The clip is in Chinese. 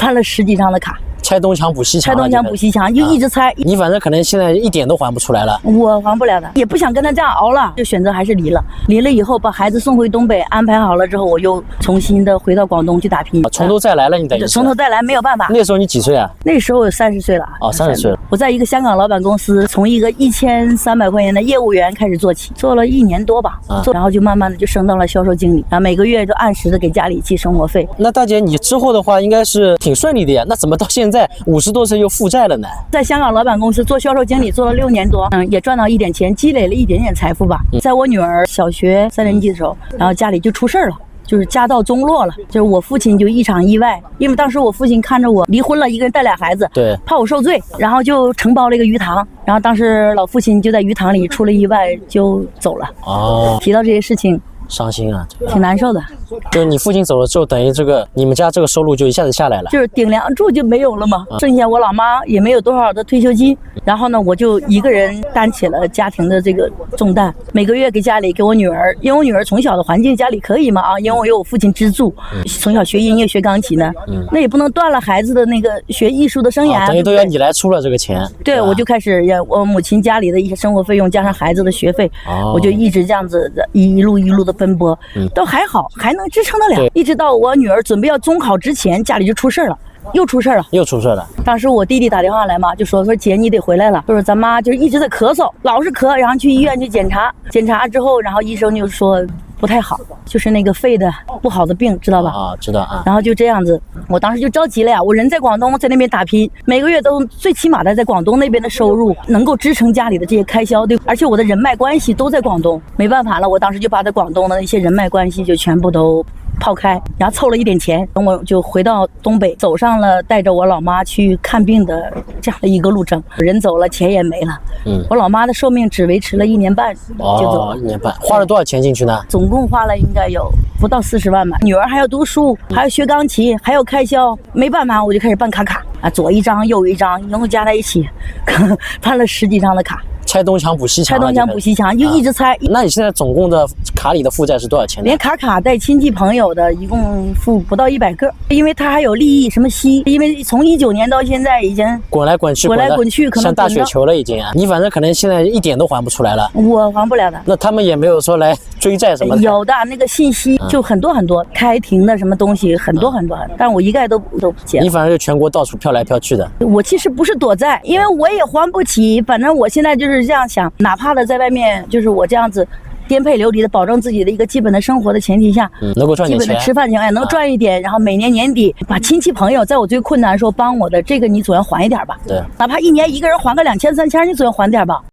办了10几张的卡，拆东墙补西墙，拆东墙补西墙，就一直拆。你反正可能现在一点都还不出来了。我还不了的，也不想跟他这样熬了，就选择还是离了。离了以后，把孩子送回东北，安排好了之后，我又重新的回到广东去打拼，从头再来了，你等于从头再来，没有办法。那时候你几岁啊？那时候我30岁了。哦，30岁了。我在一个香港老板公司，从一个1300块钱的业务员开始做起，做了1年多吧，然后就慢慢的就升到了销售经理，然后每个月就按时的给家里寄生活费。那大姐，你之后的话应该是挺顺利的呀，那怎么到现在50多岁又负债了呢？在香港老板公司做销售经理做了6年多，也赚到一点钱，积累了一点点财富吧。在我女儿小学3年级的时候，然后家里就出事了。就是家道中落了，就是我父亲就一场意外，因为当时我父亲看着我离婚了，一个人带俩孩子，对，怕我受罪，然后就承包了一个鱼塘，然后当时老父亲就在鱼塘里出了意外就走了。哦，提到这些事情，伤心啊，挺难受的。就是你父亲走了之后，等于你们家这个收入就一下子下来了，就是顶梁柱就没有了嘛。剩下我老妈也没有多少的退休金，然后呢，我就一个人担起了家庭的这个重担，每个月给家里给我女儿，因为我女儿从小的环境家里可以嘛因为我有我父亲资助，从小学音乐学钢琴呢，那也不能断了孩子的那个学艺术的生涯，等于都要你来出了这个钱。对，我就开始我母亲家里的一些生活费用加上孩子的学费，我就一直这样子一路的奔波，都还好，还能支撑得了。一直到我女儿准备要中考之前，家里就出事了。又出事了。当时我弟弟打电话来嘛，就说姐你得回来了，说咱妈就是一直在咳嗽，老是咳，然后去医院去检查之后，然后医生就说不太好，就是那个肺的不好的病，知道吧？知道啊。然后就这样子，我当时就着急了呀，我人在广东，在那边打拼，每个月都最起码的在广东那边的收入能够支撑家里的这些开销，对，而且我的人脉关系都在广东，没办法了，我当时就把在广东的那些人脉关系就全部都抛开，然后凑了一点钱，我就回到东北，走上了带着我老妈去看病的这样的一个路程。人走了，钱也没了。我老妈的寿命只维持了1年半就走了。1年半，花了多少钱进去呢？总共花了应该有不到40万吧。女儿还要读书，还要学钢琴，还有开销，没办法，我就开始办卡左一张右一张，然后加在一起，办了10几张的卡。拆东墙补西墙，就一直拆。那你现在总共的卡里的负债是多少钱呢？连卡带亲戚朋友的，一共付不到100个，因为他还有利益什么息，因为从19年到现在已经滚来滚去，可能像大雪球了已经。你反正可能现在一点都还不出来了。我还不了的。那他们也没有说来追债什么的？有的，那个信息就很多，开庭的什么东西很多，但我一概都不接。你反正就全国到处飘来飘去的。我其实不是躲债，因为我也还不起，反正我现在就是这样想，哪怕的在外面就是我这样子颠沛流离的保证自己的一个基本的生活的前提下，能够赚点钱，基本的吃饭钱能赚一点，然后每年年底把亲戚朋友在我最困难的时候帮我的这个你总要还一点吧，对，哪怕1年一个人还个2000、3000，你总要还点吧。